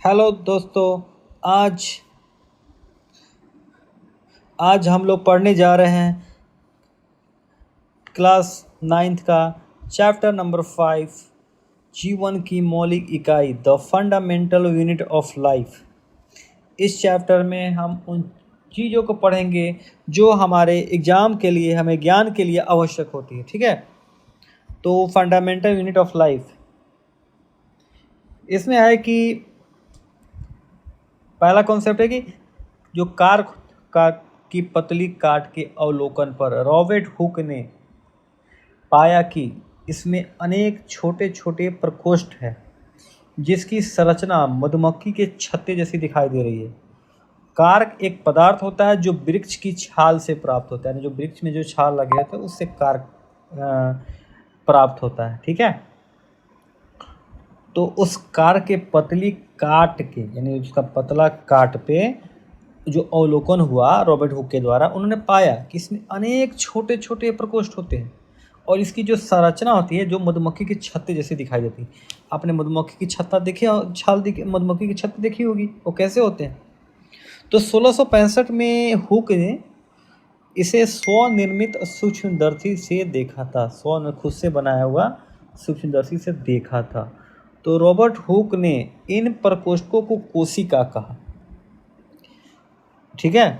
Hello दोस्तों। आज आज हम लोग पढ़ने जा रहे हैं क्लास 9th का चैप्टर नंबर 5, जीवन की मौलिक इकाई, the fundamental unit of life. इस चैप्टर में हम उन चीज़ों को पढ़ेंगे जो हमारे एग्ज़ाम के लिए, हमें ज्ञान के लिए आवश्यक होती है। ठीक है, तो फंडामेंटल यूनिट ऑफ लाइफ इसमें है कि पहला कॉन्सेप्ट है कि जो कार की पतली काट के अवलोकन पर रॉबर्ट हुक ने पाया कि इसमें अनेक छोटे छोटे प्रकोष्ठ हैं जिसकी संरचना मधुमक्खी के छत्ते जैसी दिखाई दे रही है। कार्क एक पदार्थ होता है जो वृक्ष की छाल से प्राप्त होता है, जो वृक्ष में जो छाल लगे होते हैं उससे कार्क प्राप्त होता है। ठीक है, तो उस कार के पतली काट के, यानी उसका पतला काट पे जो अवलोकन हुआ रॉबर्ट हुक के द्वारा, उन्होंने पाया कि इसमें अनेक छोटे छोटे प्रकोष्ठ होते हैं और इसकी जो संरचना होती है जो मधुमक्खी की छत्ते जैसी दिखाई देती है। आपने मधुमक्खी की छत्ता देखी, मधुमक्खी की छत्ते देखी होगी, वो कैसे होते हैं। तो 1665 में हुक ने इसे स्वनिर्मित सूक्ष्मदर्शी से देखा था, स्व ने खुद से बनाया हुआ सूक्ष्मदर्शी से देखा था। तो रॉबर्ट हुक ने इन प्रकोष्ठों को कोशिका कहा। ठीक है,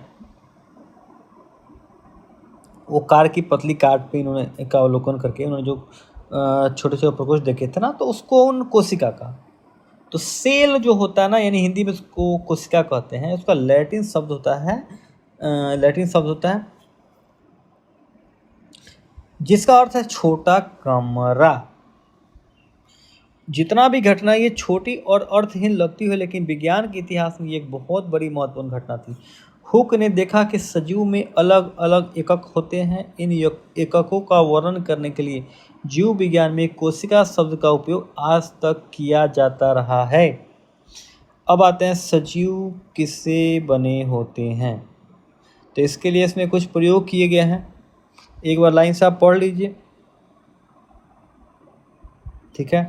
वो कार की पतली काट पे इन्होंने का अवलोकन करके उन्होंने जो छोटे छोटे प्रकोष्ठ देखे थे ना, तो उसको उन कोशिका कहा। तो सेल जो होता है ना, यानी हिंदी में उसको कोशिका कहते हैं, उसका लैटिन शब्द होता है जिसका अर्थ है छोटा कमरा। जितना भी घटना ये छोटी और अर्थहीन लगती है, लेकिन विज्ञान के इतिहास में ये एक बहुत बड़ी महत्वपूर्ण घटना थी। हुक ने देखा कि सजीव में अलग अलग एकक होते हैं। इन एककों का वर्णन करने के लिए जीव विज्ञान में कोशिका शब्द का उपयोग आज तक किया जाता रहा है। अब आते हैं सजीव किससे बने होते हैं। तो इसके लिए इसमें कुछ प्रयोग किए गए हैं, एक बार लाइन से आप पढ़ लीजिए। ठीक है,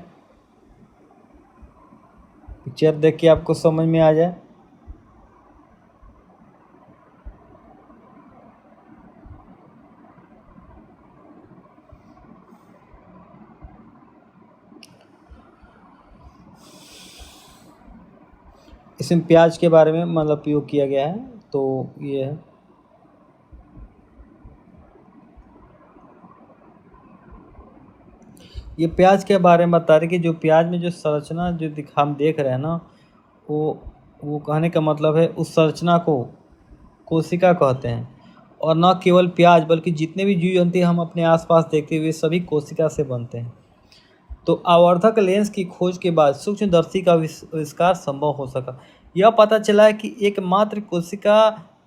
पिक्चर देख के आपको समझ में आ जाए। इसमें प्याज के बारे में मतलब प्रयोग किया गया है। तो ये है, ये प्याज के बारे में बता रहे कि जो प्याज में जो संरचना जो हम देख रहे हैं ना, वो कहने का मतलब है उस संरचना को कोशिका कहते हैं। और न केवल प्याज बल्कि जितने भी जीव जंतु हम अपने आसपास देखते हुए सभी कोशिका से बनते हैं। तो आवर्धक लेंस की खोज के बाद सूक्ष्मदर्शी का आविष्कार संभव हो सका। यह पता चला है कि एकमात्र कोशिका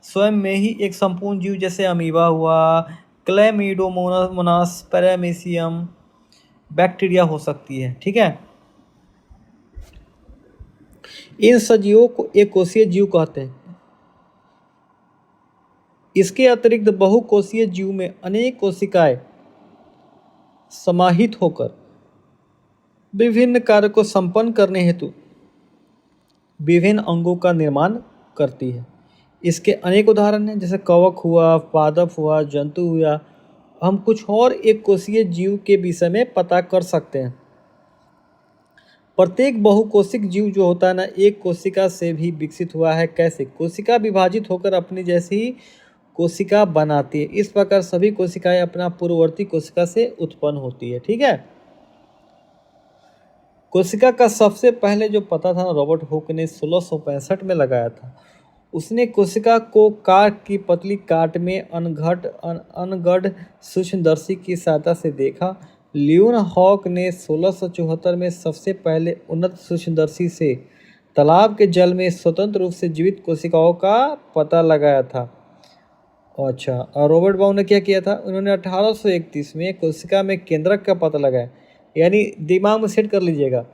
स्वयं में ही एक संपूर्ण जीव, जैसे अमीबा हुआ, क्लैमिडोमोनास, पैरामीशियम, बैक्टीरिया हो सकती है। ठीक है, इन सजीवों को एक कोशीय जीव कहते हैं। इसके अतिरिक्त बहुकोशीय जीव में अनेक कोशिकाएं समाहित होकर विभिन्न कार्य को संपन्न करने हेतु विभिन्न अंगों का निर्माण करती है। इसके अनेक उदाहरण हैं, जैसे कवक हुआ, पादप हुआ, जंतु हुआ। हम कुछ और एक कोशीय जीव के विषय में पता कर सकते हैं। प्रत्येक बहुकोशिक जीव जो होता है ना, एक कोशिका से भी विकसित हुआ है। कैसे? कोशिका विभाजित होकर अपनी जैसी कोशिका बनाती है। इस प्रकार सभी कोशिकाएं अपना पूर्ववर्ती कोशिका से उत्पन्न होती है। ठीक है, कोशिका का सबसे पहले जो पता था रॉबर्ट हुक ने 1665 में लगाया था। उसने कोशिका को कार की पतली काट में अनगढ़ सूक्ष्मदर्शी की सहायता से देखा। लियोन हॉक ने 1674 में सबसे पहले उन्नत सूक्ष्मदर्शी से तालाब के जल में स्वतंत्र रूप से जीवित कोशिकाओं का पता लगाया था। अच्छा, और रॉबर्ट बाउ ने क्या किया था? उन्होंने 1831 में कोशिका में केंद्रक का पता लगाया। यानी दिमाग में सेट कर लीजिएगा,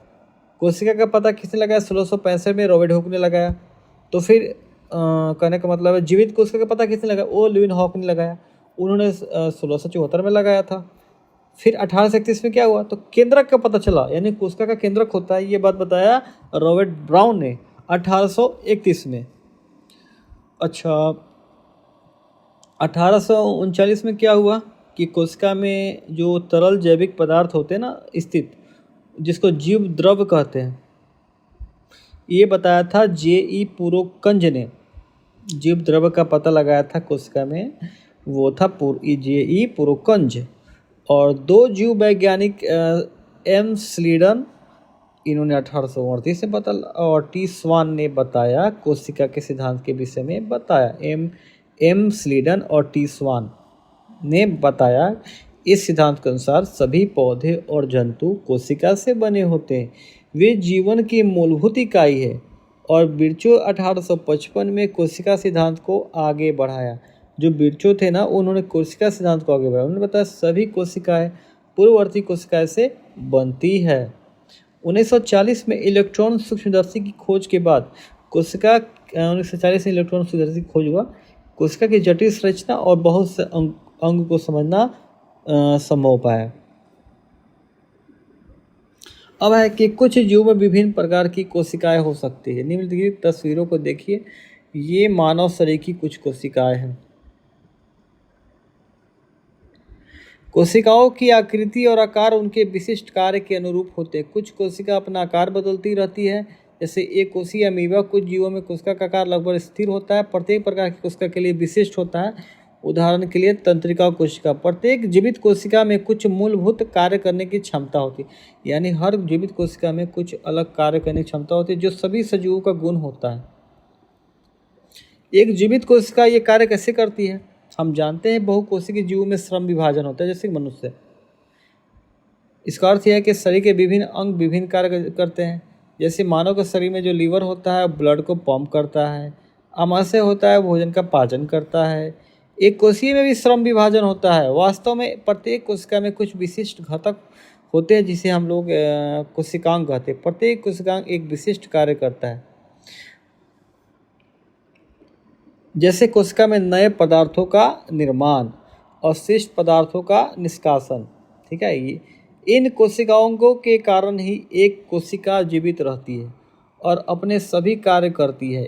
कोशिका का पता किसने लगाया? 1665 में रॉबर्ट हुक ने लगाया। तो फिर कहने का मतलब है जीवित कोशिका का पता किसने लगाया? वो लियोन हॉक ने लगाया। उन्होंने 1674 में लगाया था। फिर 1831 में क्या हुआ? तो केंद्रक का पता चला, यानी कोशिका का केंद्रक होता है, ये बात बताया रॉबर्ट ब्राउन ने। 1831 में। अच्छा, 1839 में क्या हुआ कि कोशिका में जो तरल जैविक पदार्थ होते हैं ना स्थित, जिसको जीव द्रव कहते हैं, ये बताया था J.E. पुरोकंज ने। जीव द्रव का पता लगाया था कोशिका में, वो था J.E. पुरोकंज। और दो जीव वैज्ञानिक एम स्लीडन, इन्होंने 1838 में पता, और टी स्वान ने बताया कोशिका के सिद्धांत के विषय में बताया। एम स्लीडन और टी स्वान ने बताया इस सिद्धांत के अनुसार सभी पौधे और जंतु कोशिका से बने होते हैं, वे जीवन की मूलभूत इकाई है। और बिरचो 1855 में कोशिका सिद्धांत को आगे बढ़ाया। जो बिरचो थे ना, उन्होंने कोशिका सिद्धांत को आगे बढ़ाया। उन्होंने बताया सभी कोशिकाएं पूर्ववर्ती कोशिकाएं से बनती है। 1940 में इलेक्ट्रॉन सूक्ष्मदर्शी की खोज के बाद कोशिका 1940 में इलेक्ट्रॉन सूक्ष्मदर्शी की खोज हुआ। कोशिका की जटिल संरचना और बहुत से अंग को समझना संभव हो पाया। अब है कि कुछ जीवों में विभिन्न प्रकार की कोशिकाएं हो सकती है। निम्नलिखित तस्वीरों को देखिए, ये मानव शरीर की कुछ कोशिकाएं हैं। कोशिकाओं की आकृति और आकार उनके विशिष्ट कार्य के अनुरूप होते हैं। कुछ कोशिका अपना आकार बदलती रहती है, जैसे एक कोशिकीय अमीबा। कुछ जीवों में कोशिका का आकार लगभग स्थिर होता है, प्रत्येक प्रकार की कोशिका के लिए विशिष्ट होता है। उदाहरण के लिए तंत्रिका कोशिका। प्रत्येक जीवित कोशिका में कुछ मूलभूत कार्य करने की क्षमता होती है, यानी हर जीवित कोशिका में कुछ अलग कार्य करने की क्षमता होती है, जो सभी सजीवों का गुण होता है। एक जीवित कोशिका ये कार्य कैसे करती है? हम जानते हैं बहुकोशिकीय जीवों में श्रम विभाजन होता है, जैसे मनुष्य। इसका अर्थ यह है कि शरीर के विभिन्न अंग विभिन्न कार्य करते हैं। जैसे मानव के शरीर में जो लीवर होता है ब्लड को पंप करता है, आमाशय होता है भोजन का पाचन करता है। एक कोशिका में भी श्रम विभाजन होता है। वास्तव में प्रत्येक कोशिका में कुछ विशिष्ट घटक होते हैं, जिसे हम लोग कोशिकांग कहते हैं। प्रत्येक कोशिकांग एक विशिष्ट कार्य करता है, जैसे कोशिका में नए पदार्थों का निर्माण, अवशिष्ट पदार्थों का निष्कासन। ठीक है, ये इन कोशिकाओं के कारण ही एक कोशिका जीवित रहती है और अपने सभी कार्य करती है।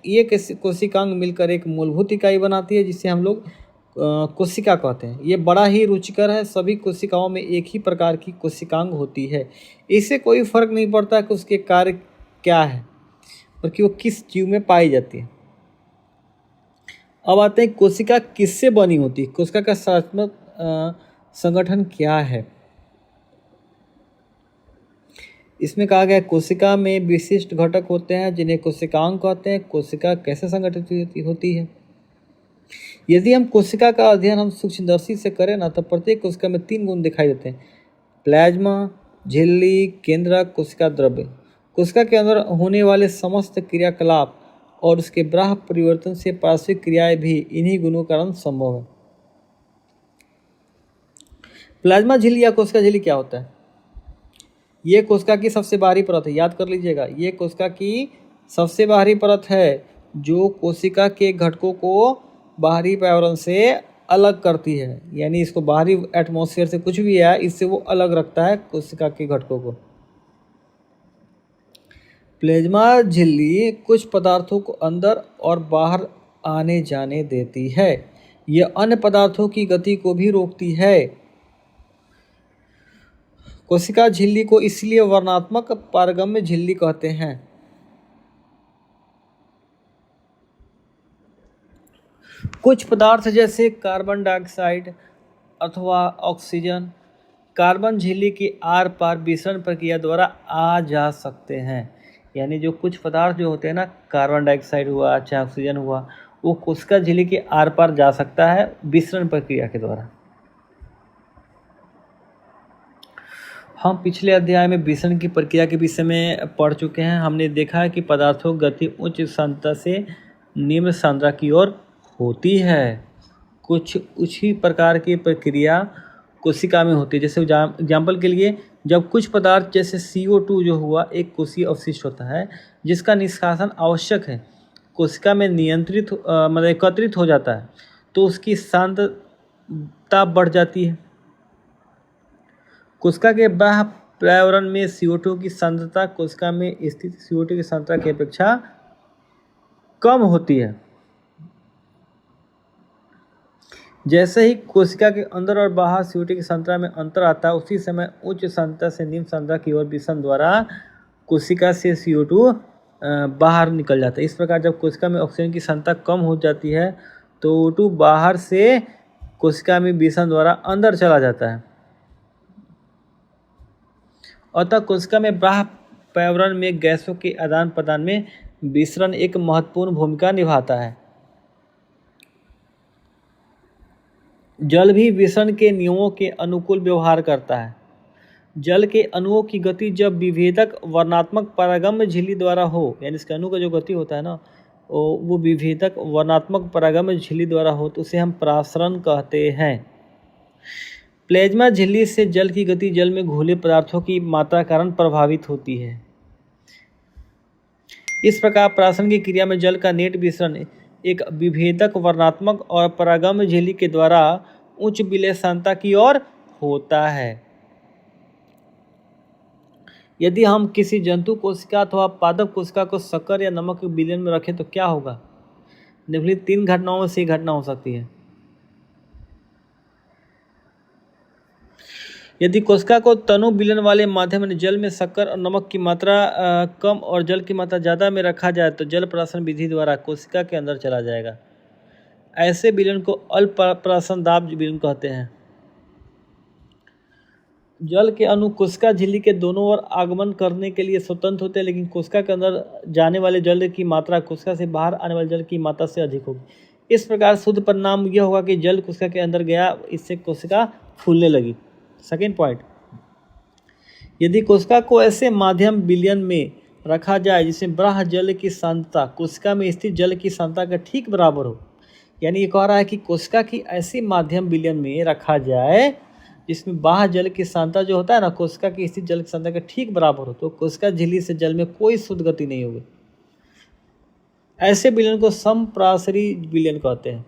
ये कोशिकांग मिलकर एक मूलभूत इकाई बनाती है, जिसे हम लोग कोशिका कहते हैं। ये बड़ा ही रुचिकर है। सभी कोशिकाओं में एक ही प्रकार की कोशिकांग होती है। इससे कोई फर्क नहीं पड़ता कि उसके कार्य क्या है, बल्कि वो किस जीव में पाई जाती है। अब आते हैं कोशिका किससे बनी होती है, कोशिका का संरचनात्मक संगठन क्या है। इसमें कहा गया कोशिका में विशिष्ट घटक होते हैं जिन्हें कोशिकांग कहते हैं। कोशिका कैसे संगठित होती है? यदि हम कोशिका का अध्ययन हम सूक्ष्मदर्शी से करें ना, तो प्रत्येक कोशिका में 3 गुण दिखाई देते हैं: प्लाज्मा, झिल्ली, केंद्रक, कोशिका द्रव्य। कोशिका के अंदर होने वाले समस्त क्रियाकलाप और उसके बाह्य परिवर्तन से पार्श्विक क्रियाएं भी इन्हीं गुणों के कारण संभव है। प्लाज्मा झिल्ली या कोशिका झिल्ली क्या होता है? ये कोशिका की सबसे बाहरी परत है, याद कर लीजिएगा। ये कोशिका की सबसे बाहरी परत है जो कोशिका के घटकों को बाहरी पर्यावरण से अलग करती है, यानी इसको बाहरी एटमॉस्फेयर से कुछ भी है इससे वो अलग रखता है कोशिका के घटकों को। प्लाज्मा झिल्ली कुछ पदार्थों को अंदर और बाहर आने जाने देती है। यह अन्य पदार्थों की गति को भी रोकती है। कोशिका झिल्ली को इसलिए वर्णनात्मक पारगम्य झिल्ली कहते हैं। कुछ पदार्थ जैसे कार्बन डाइऑक्साइड अथवा ऑक्सीजन कार्बन झिल्ली की आर पार विसरण प्रक्रिया द्वारा आ जा सकते हैं। यानी जो कुछ पदार्थ जो होते हैं ना, कार्बन डाइऑक्साइड हुआ चाहे ऑक्सीजन हुआ, वो कोशिका झिल्ली के आर पार जा सकता है विसरण प्रक्रिया के द्वारा। हम पिछले अध्याय में विसरण की प्रक्रिया के विषय में पढ़ चुके हैं। हमने देखा है कि पदार्थों की गति उच्च सांद्रता से निम्न सांद्रता की ओर होती है। कुछ उसी प्रकार की प्रक्रिया कोशिका में होती है। जैसे एग्जाम्पल के लिए, जब कुछ पदार्थ जैसे CO2 जो हुआ एक कोशिकीय अवशिष्ट होता है जिसका निष्कासन आवश्यक है, कोशिका में नियंत्रित मतलब एकत्रित हो जाता है, तो उसकी सांद्रता बढ़ जाती है। कोशिका के बाह्य पर्यावरण में CO2 की सांद्रता कोशिका में स्थित CO2 की सांद्रता की अपेक्षा कम होती है। जैसे ही कोशिका के अंदर और बाहर CO2 की सांद्रता में अंतर आता है, उसी समय उच्च सांद्रता से निम्न सांद्रता की ओर विषम द्वारा कोशिका से CO2 बाहर निकल जाता है। इस प्रकार जब कोशिका में ऑक्सीजन की सांद्रता कम हो जाती है तो O2 बाहर से कोशिका में विषम द्वारा अंदर चला जाता है। अतः कोशिका में बाह्य पर्यावरण में गैसों के आदान प्रदान में विसरण एक महत्वपूर्ण भूमिका निभाता है। जल भी विसरण के नियमों के अनुकूल व्यवहार करता है। जल के अणुओं की गति जब विभेदक वर्णात्मक परागम्य झिल्ली द्वारा हो, यानी इसके अणु का जो गति होता है ना, वो विभेदक वर्णात्मक परागम्य झिल्ली द्वारा हो तो उसे हम परासरण कहते हैं। प्लाज्मा झिल्ली से जल की गति जल में घुले पदार्थों की मात्रा कारण प्रभावित होती है। इस प्रकार परासरण की क्रिया में जल का नेट विसरण एक विभेदक वर्णात्मक और परागम्य झिल्ली के द्वारा उच्च विलय सांद्रता की ओर होता है। यदि हम किसी जंतु कोशिका अथवा पादप कोशिका को शक्कर या नमक के विलयन में रखें तो क्या होगा? निम्नलिखित 3 घटनाओं में से एक घटना हो सकती है। यदि कोशिका को तनु विलयन वाले माध्यम में जल में शक्कर और नमक की मात्रा कम और जल की मात्रा ज़्यादा में रखा जाए तो जल परासरण विधि द्वारा कोशिका के अंदर चला जाएगा। ऐसे विलयन को अल्प परासरण दाब विलयन कहते हैं। जल के अणु कोशिका झिल्ली के दोनों ओर आगमन करने के लिए स्वतंत्र होते हैं, लेकिन कोशिका के अंदर जाने वाले जल की मात्रा कोशिका से बाहर आने वाले जल की मात्रा से अधिक होगी। इस प्रकार शुद्ध परिणाम यह होगा कि जल कोशिका के अंदर गया, इससे कोशिका फूलने लगी। सेकेंड पॉइंट, यदि कोशिका को ऐसे माध्यम विलयन में रखा जाए जिसमें बाह्य जल की सांद्रता कोशिका में स्थित जल की सांद्रता के ठीक बराबर हो, यानी ये कह रहा है कि कोशिका की ऐसी माध्यम विलयन में रखा जाए जिसमें बाह्य जल की सांद्रता जो होता है ना, कोशिका की स्थित जल की सांद्रता के ठीक बराबर हो, तो कोशिका झिल्ली से जल में कोई शुद्ध गति नहीं होगी। ऐसे विलयन को समपरासरी विलयन कहते हैं।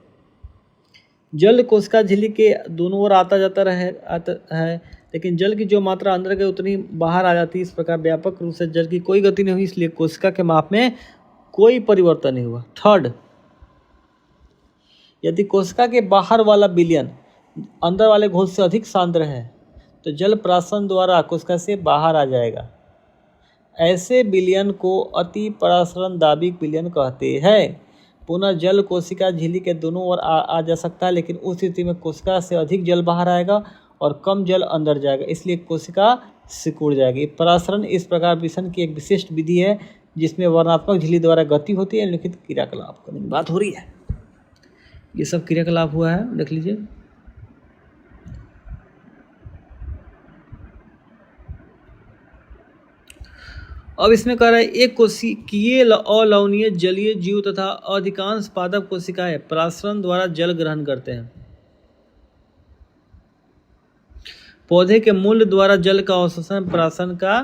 जल कोशिका झिल्ली के दोनों ओर आता है, लेकिन जल की जो मात्रा अंदर गई उतनी बाहर आ जाती है। इस प्रकार व्यापक रूप से जल की कोई गति नहीं हुई, इसलिए कोशिका के माप में कोई परिवर्तन नहीं हुआ। थर्ड, यदि कोशिका के बाहर वाला विलयन अंदर वाले घोल से अधिक सांद्र है तो जल परासरण द्वारा कोशिका से बाहर आ जाएगा। ऐसे विलयन को अति परासरण दाबिक विलयन कहते हैं। पुनः जल कोशिका झिल्ली के दोनों ओर आ जा सकता है, लेकिन उस स्थिति में कोशिका से अधिक जल बाहर आएगा और कम जल अंदर जाएगा, इसलिए कोशिका सिकुड़ जाएगी। परासरण इस प्रकार विसरण की एक विशिष्ट विधि है जिसमें वर्णात्मक झिल्ली द्वारा गति होती है। लिखित क्रियाकलाप करने की बात हो रही है। ये सब क्रियाकलाप हुआ है, देख लीजिए। अब इसमें कह रहा है एक कोशिकीय अलवणीय जलीय जीव तथा अधिकांश पादप कोशिकाएं परासरण द्वारा जल ग्रहण करते हैं। पौधे के मूल द्वारा जल का अवशोषण परासरण का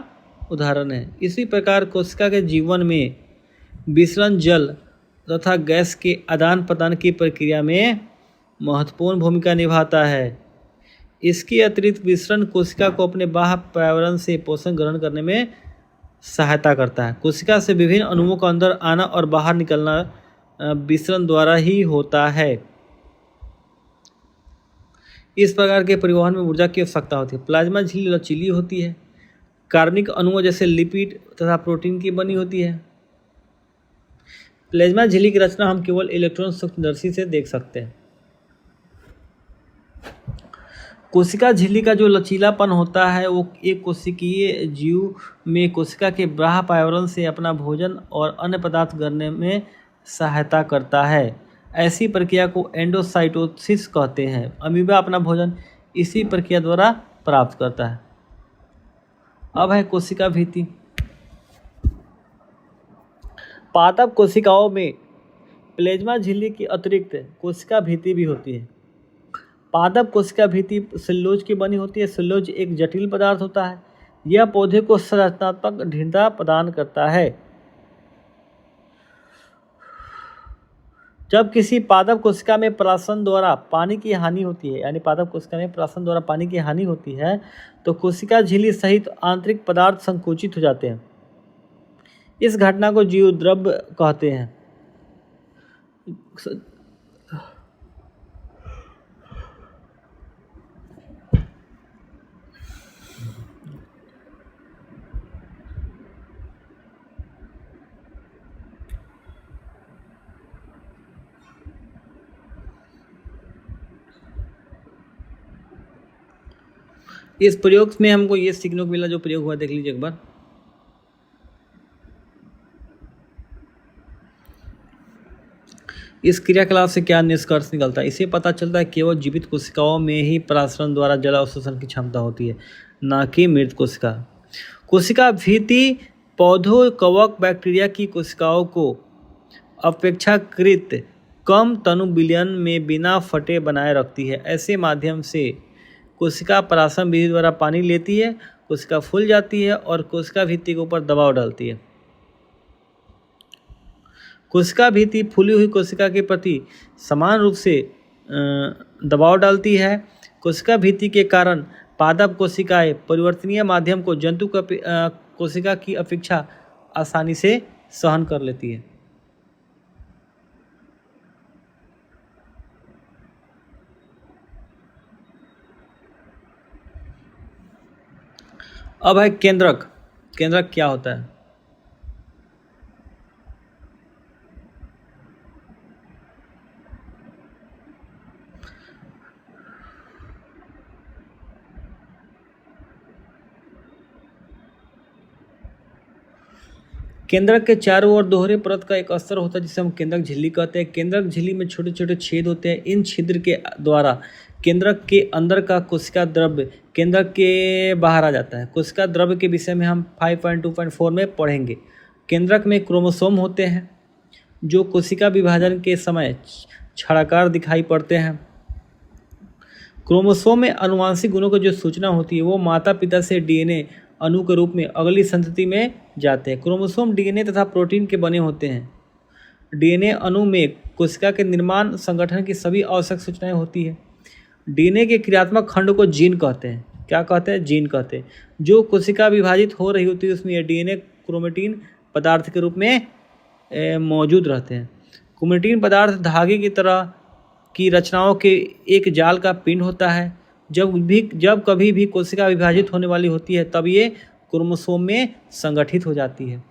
उदाहरण है। इसी प्रकार कोशिका के जीवन में विसरण जल तथा गैस के आदान प्रदान की प्रक्रिया में महत्वपूर्ण भूमिका निभाता है। इसके अतिरिक्त विसरण कोशिका को अपने बाह्य पर्यावरण से पोषण ग्रहण करने में सहायता करता है। कोशिका से विभिन्न अणुओं का अंदर आना और बाहर निकलना विसरण द्वारा ही होता है। इस प्रकार के परिवहन में ऊर्जा की आवश्यकता होती है। प्लाज्मा झिल्ली लचीली होती है, कार्बनिक अणुओं जैसे लिपिड तथा प्रोटीन की बनी होती है। प्लाज्मा झिल्ली की रचना हम केवल इलेक्ट्रॉन सूक्ष्मदर्शी से देख सकते हैं। कोशिका झिल्ली का जो लचीलापन होता है वो एक कोशिकीय जीव में कोशिका के बाह्य पर्यावरण से अपना भोजन और अन्य पदार्थ ग्रहण में सहायता करता है। ऐसी प्रक्रिया को एंडोसाइटोसिस कहते हैं। अमीबा अपना भोजन इसी प्रक्रिया द्वारा प्राप्त करता है। अब है कोशिका भित्ति। पादप कोशिकाओं में प्लाज्मा झिल्ली की अतिरिक्त कोशिका भित्ति भी होती है। पादप कोशिका भित्ति सेल्यूलोज की बनी होती है। सेल्यूलोज एक जटिल पदार्थ होता है। यह पौधे को संरचनात्मक दृढ़ता प्रदान करता है। जब किसी पादप कोशिका में परासन द्वारा पानी की हानि होती है, यानी पादप कोशिका में परासन द्वारा पानी की हानि होती है, तो कोशिका झिल्ली सहित आंतरिक पदार्थ संकुचित हो जाते हैं। इस घटना को जीवद्रव्य कहते हैं। इस प्रयोग में हमको ये सीखने को मिला, जो प्रयोग हुआ देख लीजिए एक बार। इस क्रियाकलाप से क्या निष्कर्ष निकलता है? इसे पता चलता है केवल जीवित कोशिकाओं में ही परासरण द्वारा जल अवशोषण की क्षमता होती है, न कि मृत कोशिका। कोशिका भित्ति पौधों, कवक, बैक्टीरिया की कोशिकाओं को अपेक्षाकृत कम तनु विलयन में बिना फटे बनाए रखती है। ऐसे माध्यम से कोशिका परासरण विधि द्वारा पानी लेती है, कोशिका फूल जाती है और कोशिका भित्ति के ऊपर दबाव डालती है। कोशिका भित्ति फूली हुई कोशिका के प्रति समान रूप से दबाव डालती है। कोशिका भित्ति के कारण पादप कोशिकाएं परिवर्तनीय माध्यम को जंतु कोशिका की अपेक्षा आसानी से सहन कर लेती है। अब है केंद्रक। केंद्रक क्या होता है? केंद्रक के चारों ओर दोहरे परत का एक अस्तर होता है जिसे हम केंद्रक झिल्ली कहते हैं। केंद्रक झिल्ली में छोटे छोटे छेद होते हैं। इन छिद्र के द्वारा केंद्रक के अंदर का कोशिका द्रव्य केंद्रक के बाहर आ जाता है। कोशिका द्रव्य के विषय में हम 5.2.4 में पढ़ेंगे। केंद्रक में क्रोमोसोम होते हैं जो कोशिका विभाजन के समय छायाकार दिखाई पड़ते हैं। क्रोमोसोम में आनुवंशिक गुणों की जो सूचना होती है वो माता पिता से डीएनए अणु के रूप में अगली संतति में जाते हैं। क्रोमोसोम डीएनए तथा प्रोटीन के बने होते हैं। डीएनए अणु में कोशिका के निर्माण संगठन की सभी आवश्यक सूचनाएं होती है। डीएनए के क्रियात्मक खंड को जीन कहते हैं। क्या कहते हैं? जीन कहते हैं। जो कोशिका विभाजित हो रही होती है उसमें यह डीएनए क्रोमेटिन पदार्थ के रूप में मौजूद रहते हैं। क्रोमेटिन पदार्थ धागे की तरह की रचनाओं के एक जाल का पिंड होता है। जब कभी भी कोशिका विभाजित होने वाली होती है तब ये क्रोमोसोम में संगठित हो जाती है।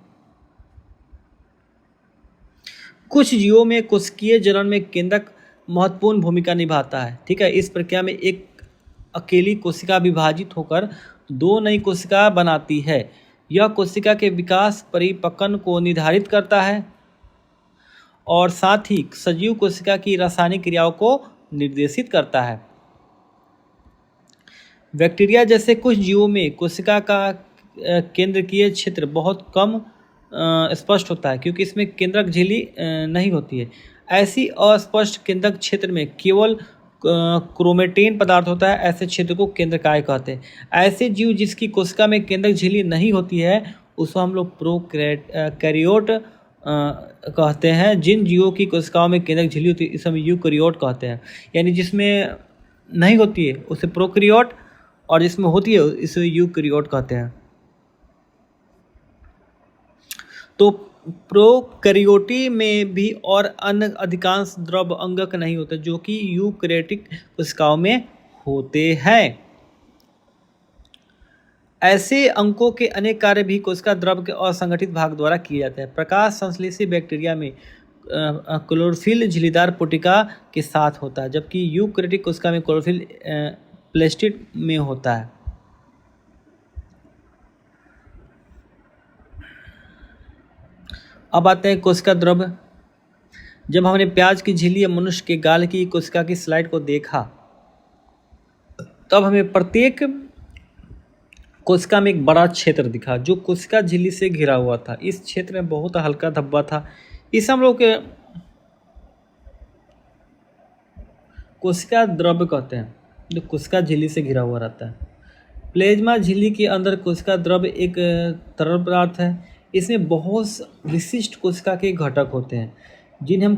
कुछ जीवों में कोशिकीय जनन में केंद्रक महत्वपूर्ण भूमिका निभाता है। ठीक है, इस प्रक्रिया में एक अकेली कोशिका विभाजित होकर दो नई कोशिका बनाती है। यह कोशिका के विकास परिपक्वन को निर्धारित करता है और साथ ही सजीव कोशिका की रासायनिक क्रियाओं को निर्देशित करता है। बैक्टीरिया जैसे कुछ जीवों में कोशिका का केंद्रकीय क्षेत्र बहुत कम स्पष्ट होता है क्योंकि इसमें केंद्रक झिल्ली नहीं होती है। ऐसी अस्पष्ट केंद्रक क्षेत्र में केवल क्रोमेटिन पदार्थ होता है। ऐसे क्षेत्र को केंद्रकाय कहते हैं। ऐसे जीव जिसकी कोशिका में केंद्रक झिल्ली नहीं होती है उसको हम लोग प्रोकैरियोट कहते हैं। जिन जीवों की कोशिकाओं में केंद्रक झिल्ली होती है इसे हम यूकैरियोट कहते हैं। यानी जिसमें नहीं होती है उसे प्रोकैरियोट और जिसमें होती है इसे यूकैरियोट कहते हैं। तो प्रोकैरियोटी में भी और अन्य अधिकांश द्रव अंगक नहीं होते जो कि यूकैरियोटिक कोशिकाओं में होते हैं। ऐसे अंकों के अनेक कार्य भी कोशिका द्रव के असंगठित भाग द्वारा किए जाते हैं। प्रकाश संश्लेषी बैक्टीरिया में क्लोरोफिल झिल्लीदार पुटिका के साथ होता है जबकि यूकैरियोटिक कोशिका में क्लोरोफिल प्लास्टिड में होता है। अब आते हैं कोशिका द्रव्य। जब हमने प्याज की झिल्ली या मनुष्य के गाल की कोशिका की स्लाइड को देखा तब हमें प्रत्येक कोशिका में एक बड़ा क्षेत्र दिखा जो कोशिका झिल्ली से घिरा हुआ था। इस क्षेत्र में बहुत हल्का धब्बा था। इस हम लोग के कोशिका द्रव्य कहते हैं जो कोशिका झिल्ली से घिरा हुआ रहता है। प्लेज्मा झिल्ली के अंदर कोशिका द्रव्य एक तरल पदार्थ है। इसमें बहुत विशिष्ट कोशिका के घटक होते हैं जिन्हें हम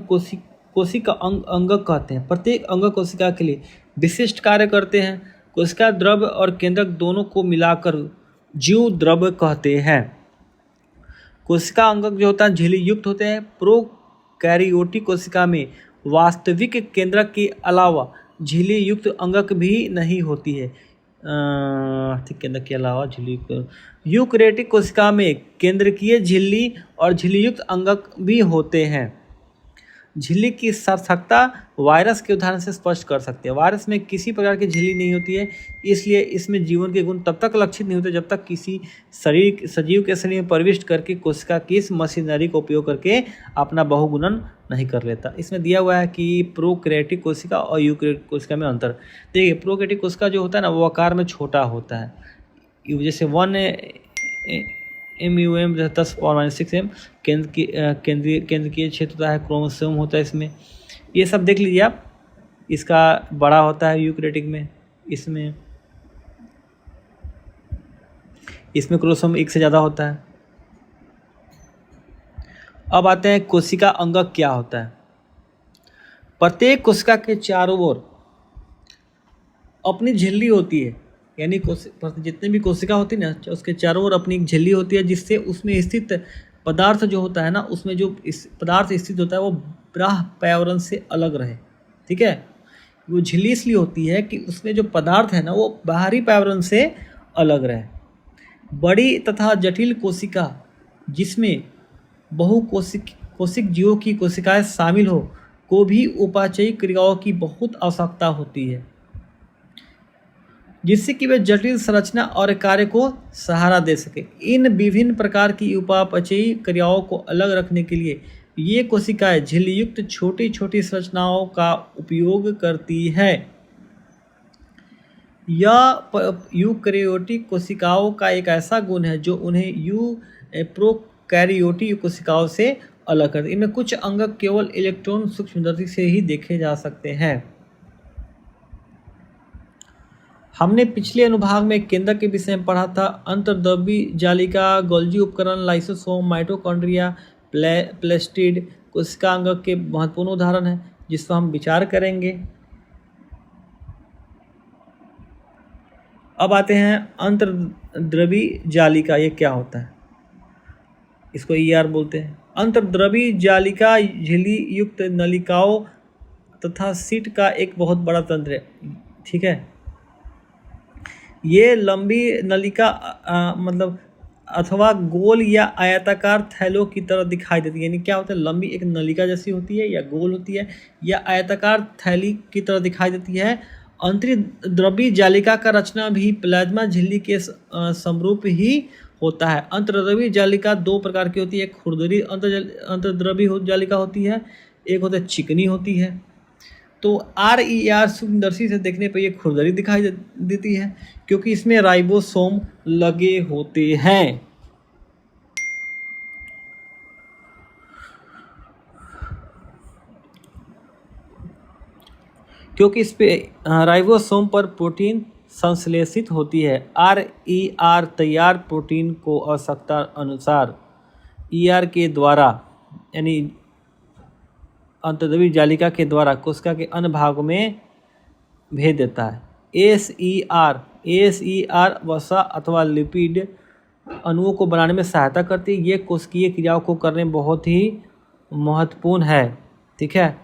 कोशिका अंगक कहते हैं। प्रत्येक अंग कोशिका के लिए विशिष्ट कार्य करते हैं। कोशिका द्रव्य और केंद्रक दोनों को मिलाकर जीव द्रव्य कहते हैं। कोशिका अंगक जो होता है झिल्ली युक्त होते हैं। प्रोकैरियोटिक कोशिका में वास्तविक केंद्रक के अलावा झिल्ली युक्त अंगक भी नहीं होती है। केंद्रक के अलावा झिल्ली यूकैरियोटिक कोशिका में केंद्रकीय झिल्ली और झिल्ली युक्त अंगक भी होते हैं। झिल्ली की सार्थकता वायरस के उदाहरण से स्पष्ट कर सकते हैं। वायरस में किसी प्रकार की झिल्ली नहीं होती है, इसलिए इसमें जीवन के गुण तब तक लक्षित नहीं होते जब तक किसी सजीव के शरीर में प्रविष्ट करके कोशिका की इस मशीनरी का उपयोग करके अपना बहुगुणन नहीं कर लेता। इसमें दिया हुआ है कि प्रोकैरियोटिक कोशिका और यूकैरियोटिक कोशिका में अंतर। देखिए, प्रोकैरियोटिक कोशिका जो होता है ना, वो आकार में छोटा होता है, जैसे 1 10⁻⁶ केंद्रीय क्षेत्र होता है, क्रोमोसोम होता है इसमें। ये सब देख लीजिए आप। इसका बड़ा होता है यूकैरियोटिक में, इसमें क्रोमोसोम 1 से ज़्यादा होता है। अब आते हैं कोशिका अंगक क्या होता है। प्रत्येक कोशिका के चारों ओर अपनी झिल्ली होती है, यानी जितने भी कोशिका होती है ना, उसके चारों ओर अपनी एक झिल्ली होती है, जिससे उसमें स्थित पदार्थ जो होता है ना, उसमें जो पदार्थ स्थित होता है वो बाह्य पर्यावरण से अलग रहे। ठीक है, वो झिल्ली इसलिए होती है कि उसमें जो पदार्थ है ना, वो बाहरी पर्यावरण से अलग रहे। बड़ी तथा जटिल कोशिका जिसमें कोशिक जीवों की कोशिकाएं शामिल हो को भी उपाचयी क्रियाओं की बहुत आवश्यकता होती है, जिससे कि वे जटिल संरचना और कार्य को सहारा दे सके। इन विभिन्न प्रकार की उपापचयी क्रियाओं को अलग रखने के लिए ये कोशिकाएं झिल्ली युक्त छोटी छोटी संरचनाओं का उपयोग करती है। यह यूकैरियोटिक कोशिकाओं का एक ऐसा गुण है जो उन्हें प्रोकैरियोटिक कोशिकाओं से अलग करती है। इनमें कुछ अंगक केवल इलेक्ट्रॉन सूक्ष्मदर्शी से ही देखे जा सकते हैं। हमने पिछले अनुभाग में केंद्रक के विषय में पढ़ा था। अंतर्द्रव्यी जालिका, गोल्जी उपकरण, लाइसोसोम, माइटोकॉन्ड्रिया, प्लेस्टिड कोशिका अंगक के महत्वपूर्ण उदाहरण हैं, जिस पर हम विचार करेंगे। अब आते हैं अंतर्द्रव्यी जालिका। ये क्या होता है? इसको ER बोलते हैं। अंतर्द्रव्यी जालिका झिल्ली युक्त नलिकाओं तथा सीट का एक बहुत बड़ा तंत्र है। ठीक है, ये लंबी नलिका मतलब अथवा गोल या आयताकार थैलों की तरह दिखाई देती है। यानी क्या होता है, लंबी एक नलिका जैसी होती है, या गोल होती है, या आयताकार थैली की तरह दिखाई देती है। अंतर्द्रव्यी जालिका का रचना भी प्लाज्मा झिल्ली के समरूप ही होता है। अंतर्द्रव्यी जालिका 2 प्रकार की होती है। खुरदरी अंतर्द्रव्यी जालिका होती है, एक होता है चिकनी होती है। तो RER सूक्ष्मदर्शी से देखने पर ये खुरदरी दिखाई देती है, क्योंकि इसमें राइबोसोम लगे होते हैं। क्योंकि इस पे राइबोसोम पर प्रोटीन संश्लेषित होती है। RER तैयार प्रोटीन को आवश्यकता अनुसार ER के द्वारा, यानी अंतर्द्रव्यी जालिका के द्वारा कोशिका के अन्य भागों में भेज देता है। ASER वसा अथवा लिपिड अणुओं को बनाने में सहायता करती है। ये कोशिकीय क्रियाओं को करने में बहुत ही महत्वपूर्ण है। ठीक है,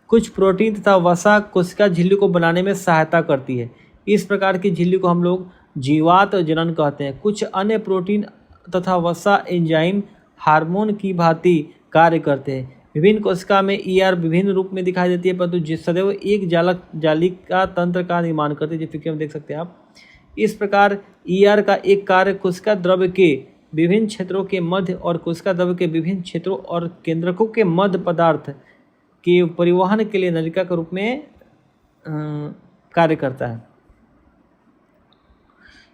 कुछ प्रोटीन तथा वसा कोशिका झिल्ली को बनाने में सहायता करती है। इस प्रकार की झिल्ली को हम लोग जीवात जनन कहते हैं। कुछ अन्य प्रोटीन तथा वसा एंजाइम हार्मोन की भांति कार्य करते हैं। विभिन्न कोशिका में ER विभिन्न रूप में दिखाई देती है, परंतु सदैव एक जालिका तंत्र का निर्माण करती है। जैसे कि हम देख सकते हैं आप, इस प्रकार ER का एक कार्य कोशिका द्रव्य के विभिन्न क्षेत्रों के मध्य और कोशिका द्रव्य के विभिन्न क्षेत्रों और केंद्रकों के मध्य पदार्थ के परिवहन के लिए नलिका के रूप में कार्य करता है।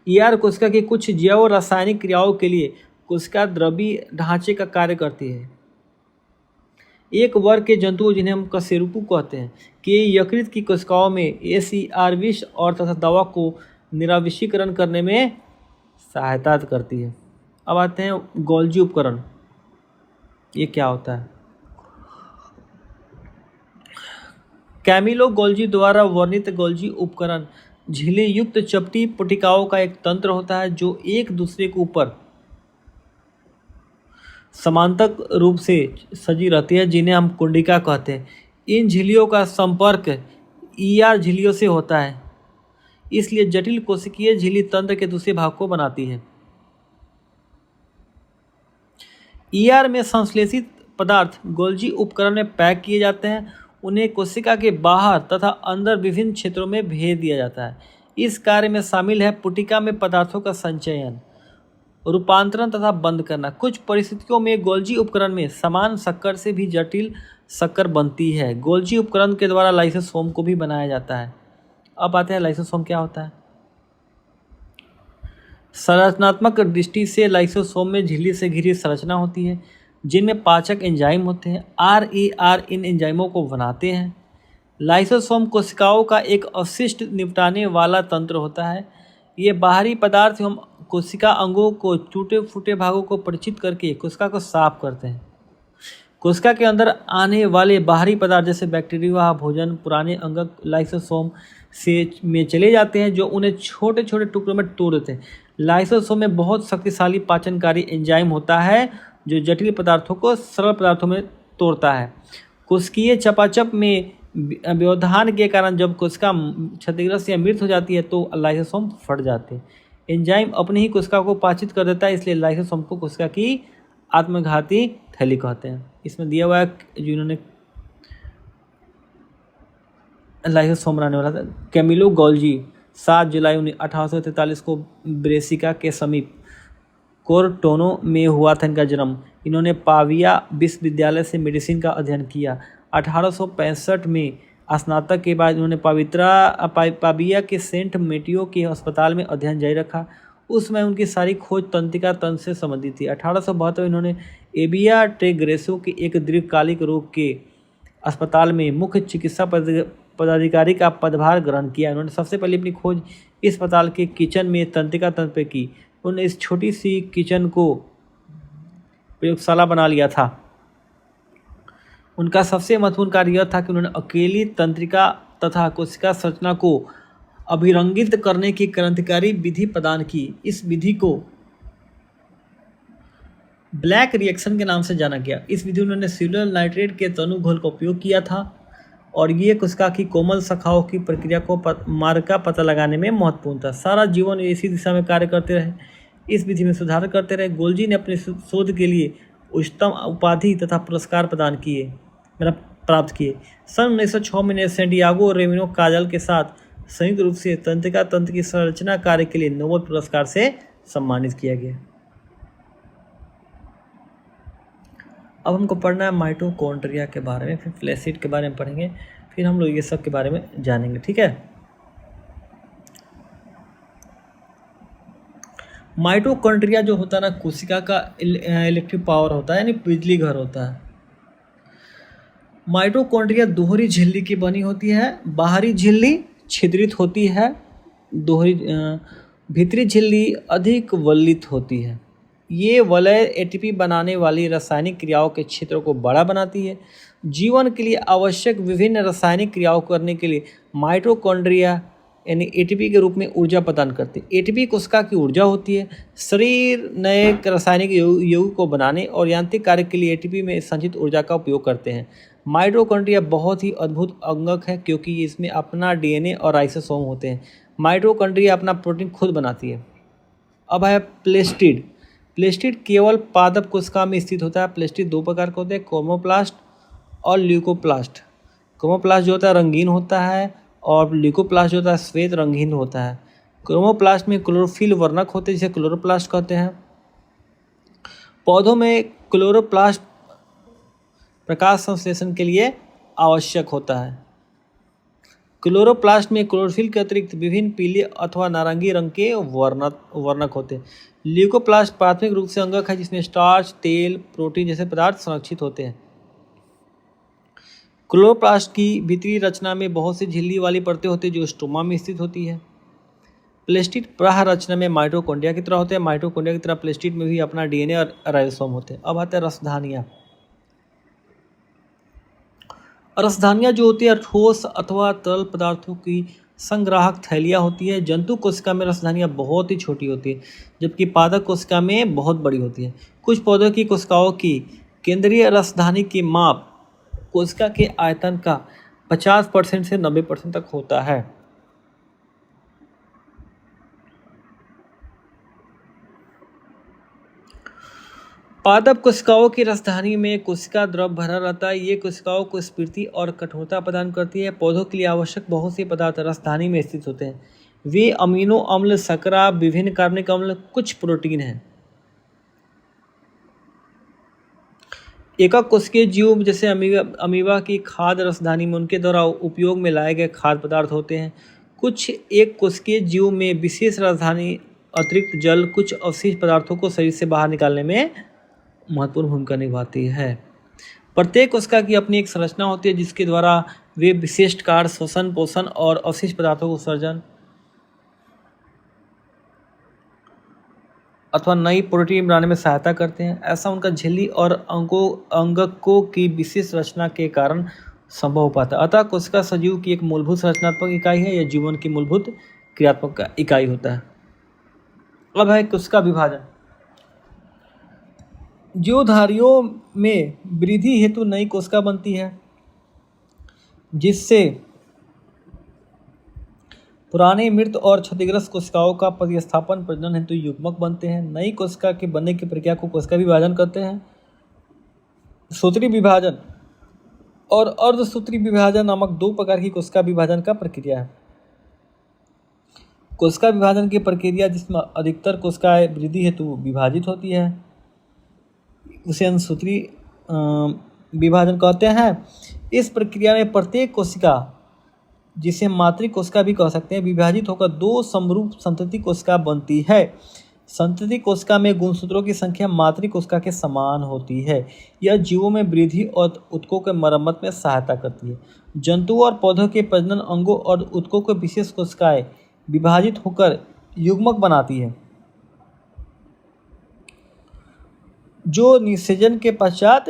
ER कोशिका की कुछ जैव रासायनिक क्रियाओं के लिए कोशिका द्रव्य ढांचे का कार्य करती है। एक वर्ग के जंतु जिन्हें हम कशेरुकी कहते हैं कि यकृत की कोशिकाओं में ACR विष और तथा दवा को निराविषीकरण करने में सहायता करती है। अब आते हैं गोल्जी उपकरण। ये क्या होता है? कैमिलो गोल्जी द्वारा वर्णित गोल्जी उपकरण झिल्ली युक्त चपटी पुटिकाओं का एक तंत्र होता है जो एक दूसरे के ऊपर समांतर रूप से सजी रहती है, जिन्हें हम कुंडिका कहते हैं। इन झिल्लियों का संपर्क ईआर झिल्लियों से होता है, इसलिए जटिल कोशिकीय झिल्ली तंत्र के दूसरे भाग को बनाती है। ईआर में संश्लेषित पदार्थ गोल्जी उपकरण में पैक किए जाते हैं। उन्हें कोशिका के बाहर तथा अंदर विभिन्न क्षेत्रों में भेज दिया जाता है। इस कार्य में शामिल है पुटिका में पदार्थों का संचयन, रूपांतरण तथा बंद करना। कुछ परिस्थितियों में गोल्जी उपकरण में समान शक्कर से भी जटिल शक्कर बनती है। गोल्जी उपकरण के द्वारा लाइसोसोम को भी बनाया जाता है। अब आते हैं लाइसोसोम क्या होता है। संरचनात्मक दृष्टि से लाइसोसोम में झिल्ली से घिरी संरचना होती है, जिनमें पाचक एंजाइम होते हैं। आर इन एंजाइमों को बनाते हैं। लाइसोसोम कोशिकाओं का एक अवशिष्ट निपटाने वाला तंत्र होता है। ये बाहरी पदार्थ एवं कोशिका अंगों को टूटे फूटे भागों को परिचित करके कोशिका को साफ करते हैं। कोशिका के अंदर आने वाले बाहरी पदार्थ जैसे बैक्टीरिया, भोजन, पुराने अंग लाइसोसोम में चले जाते हैं, जो उन्हें छोटे छोटे टुकड़ों में तोड़ देते हैं। लाइसोसोम में बहुत शक्तिशाली पाचनकारी एंजाइम होता है जो जटिल पदार्थों को सरल पदार्थों में तोड़ता है। कोशिकीय चपाचप में व्यवधान के कारण जब कोशिका क्षतिग्रस्त या मृत हो जाती है तो लाइसोसोम फट जाते हैं। एंजाइम अपनी ही कोशिका को पाचित कर देता है, इसलिए लाइसोसोम को कोशिका की आत्मघाती थैली कहते हैं। इसमें दिया हुआ है जिन्होंने लाइसोसोम बनाने वाला था कैमिलो गोल्जी 7 जुलाई 1843 को ब्रेसिका के समीप कोरटोनो में हुआ था इनका जन्म। इन्होंने पाविया विश्वविद्यालय से मेडिसिन का अध्ययन किया। 1865 में स्नातक के बाद उन्होंने पाविया के सेंट मेटियो के अस्पताल में अध्ययन जारी रखा। उसमें उनकी सारी खोज तंत्रिका तंत्र से संबंधित थी। 1872 इन्होंने एबिया टेग्रेसो के एक दीर्घकालिक रोग के अस्पताल में मुख्य चिकित्सा पदाधिकारी का पदभार ग्रहण किया। उन्होंने सबसे पहले अपनी खोज इस अस्पताल के किचन में तंत्रिका तंत्र पर की। उन्होंने इस छोटी सी किचन को प्रयोगशाला बना लिया था। उनका सबसे महत्वपूर्ण कार्य यह था कि उन्होंने अकेली तंत्रिका तथा कोशिका संरचना को अभिरंगित करने की क्रांतिकारी विधि प्रदान की। इस विधि को ब्लैक रिएक्शन के नाम से जाना गया। इस विधि में उन्होंने सिल्वर नाइट्रेट के तनु घोल का उपयोग किया था और ये कोशिका की कोमल शाखाओं की प्रक्रिया को मार्ग का पता लगाने में महत्वपूर्ण था। सारा जीवन इसी दिशा में कार्य करते रहे, इस विधि में सुधार करते रहे। गोल्जी ने अपने शोध के लिए उच्चतम उपाधि तथा पुरस्कार प्राप्त किए। सन 1906 में सैंटियागो रेमिनो काजल के साथ संयुक्त रूप से तंत्रिका तंत्र की संरचना कार्य के लिए नोबेल पुरस्कार से सम्मानित किया गया। अब हमको पढ़ना है माइटोकॉन्ड्रिया के बारे में, फिर फ्लैसिड के बारे में पढ़ेंगे, फिर हम लोग ये सब के बारे में जानेंगे। ठीक है। माइटोकॉन्ड्रिया जो होता है ना, कोशिका का इलेक्ट्रिक पावर होता है, यानी बिजली घर होता है। माइटोकॉन्ड्रिया दोहरी झिल्ली की बनी होती है। बाहरी झिल्ली छिद्रित होती है, भीतरी झिल्ली अधिक वल्लित होती है। ये वलय एटीपी बनाने वाली रासायनिक क्रियाओं के क्षेत्र को बड़ा बनाती है। जीवन के लिए आवश्यक विभिन्न रासायनिक क्रियाओं करने के लिए माइटोकॉन्ड्रिया यानी एटीपी के रूप में ऊर्जा प्रदान करते हैं। एटीपी कोशिका की ऊर्जा होती है। शरीर नए रासायनिक यौगिकों को बनाने और यांत्रिक कार्य के लिए एटीपी में संचित ऊर्जा का उपयोग करते हैं। माइटोकॉन्ड्रिया बहुत ही अद्भुत अंगक है क्योंकि इसमें अपना डीएनए और राइसोसोम होते हैं। माइटोकॉन्ड्रिया अपना प्रोटीन खुद बनाती है। अब है प्लेस्टिड। प्लेस्टिड केवल पादप कोशिका में स्थित होता है। प्लेस्टिड दो प्रकार के होते हैं, क्रोमोप्लास्ट और ल्यूकोप्लास्ट। क्रोमोप्लास्ट जो होता है रंगीन होता है और ल्यूकोप्लास्ट जो होता है श्वेत रंगीन होता है। क्रोमोप्लास्ट में क्लोरोफिल वर्णक होते हैं जिसे क्लोरोप्लास्ट कहते हैं। पौधों में क्लोरोप्लास्ट प्रकाश संश्लेषण के लिए आवश्यक होता है। क्लोरोप्लास्ट में क्लोरोफिल के अतिरिक्त विभिन्न पीले अथवा नारंगी रंग के वर्णक होते हैं। ल्यूकोप्लास्ट प्राथमिक रूप से अंगक है जिसमें स्टार्च, तेल, प्रोटीन जैसे पदार्थ संरक्षित होते हैं। क्लोरोप्लास्ट की भीतरी रचना में बहुत सी झिल्ली वाली परतें होती हैं जो स्टोमा में स्थित होती है। प्लेस्टिड बाह्य रचना में माइटोकॉन्ड्रिया की तरह होते हैं। माइटोकॉन्ड्रिया की तरह प्लेस्टिड में भी अपना डीएनए और राइबोसोम होते हैं। अब आते हैं रसधानियाँ। रसधानियाँ जो होती है ठोस अथवा तरल पदार्थों की संग्राहक थैलियाँ होती है। जंतु कोशिका में रसधानियाँ बहुत ही छोटी होती है, जबकि पादप कोशिका में बहुत बड़ी होती है। कुछ पौधों की कोशिकाओं की केंद्रीय रसधानी की माप कोशिका के आयतन का 50% से 90% तक होता है। पादप कोशिकाओं की रसधानी में कोशिका द्रव भरा रहता है। ये कोशिकाओं को स्फूर्ति और कठोरता प्रदान करती है। पौधों के लिए आवश्यक बहुत से पदार्थ रसधानी में स्थित होते हैं। वे अमीनो अम्ल, शर्करा, विभिन्न कार्बनिक अम्ल, कुछ प्रोटीन हैं। एकक कोशिकीय जीव जैसे अमीबा की खाद्य रसधानी में उनके द्वारा उपयोग में लाए गए खाद्य पदार्थ होते हैं। कुछ एक कोशिकीय जीव में विशेष रसधानी अतिरिक्त जल, कुछ अवशिष्ट पदार्थों को शरीर से बाहर निकालने में महत्वपूर्ण भूमिका निभाती है। प्रत्येक कोशिका की अपनी एक संरचना होती है जिसके द्वारा वे विशिष्ट कार्य, श्वसन, पोषण और अवशिष्ट पदार्थों को उत्सर्जन अथवा नई प्रोटीन बनाने में सहायता करते हैं। ऐसा उनका झिल्ली और अंगकों की विशेष रचना के कारण संभव हो पाता है। अतः कोशिका सजीव की एक मूलभूत संरचनात्मक इकाई है। यह जीवन की मूलभूत क्रियात्मक इकाई होता है। अब है कोशिका विभाजन। जीवधारियों में वृद्धि हेतु नई कोशिका बनती है, जिससे पुराने मृत और क्षतिग्रस्त कोशिकाओं का प्रतिस्थापन प्रजनन हेतु युग्मक बनते हैं। नई कोशिका के बनने की प्रक्रिया को कोशिका विभाजन कहते हैं। सूत्री विभाजन और अर्धसूत्री विभाजन नामक दो प्रकार की कोशिका विभाजन का प्रक्रिया है। कोशिका विभाजन की प्रक्रिया जिसमें अधिकतर कोशिकाएं वृद्धि हेतु विभाजित होती है उसे अनुसूत्री विभाजन कहते हैं। इस प्रक्रिया में प्रत्येक कोशिका, जिसे मातृ कोशिका भी कह सकते हैं, विभाजित होकर दो समरूप संतति कोशिका बनती है। संतति कोशिका में गुणसूत्रों की संख्या मातृ कोशिका के समान होती है। यह जीवों में वृद्धि और ऊतकों के मरम्मत में सहायता करती है। जंतुओं और पौधों के प्रजनन अंगों और ऊतकों के विशेष कोशिकाएं विभाजित होकर युग्मक बनाती है, जो निषेचन के पश्चात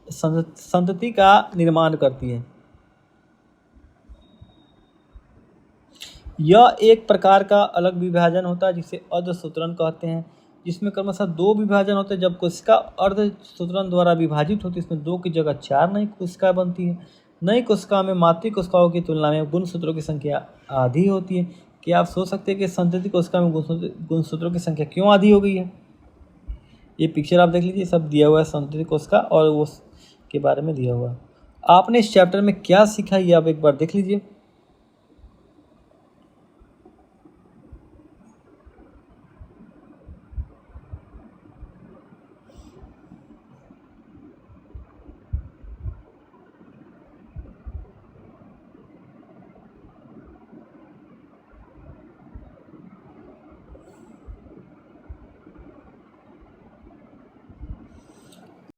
संतति का निर्माण करती है। यह एक प्रकार का अलग विभाजन होता है जिसे अर्धसूत्रण कहते हैं, जिसमें क्रमशः दो विभाजन होते हैं। जब कोशिका अर्धसूत्रण द्वारा विभाजित होती है, इसमें दो की जगह 4 नई कोशिका बनती है। नई कोशिका में मातृ कोशिकाओं की तुलना में गुणसूत्रों की संख्या आधी होती है। क्या आप सोच सकते हैं कि संतति कोशिका में गुणसूत्रों की संख्या क्यों आधी हो गई है? ये पिक्चर आप देख लीजिए, सब दिया हुआ है संतति कोशिका और वो के बारे में दिया हुआ है। आपने इस चैप्टर में क्या सीखा ये आप एक बार देख लीजिए।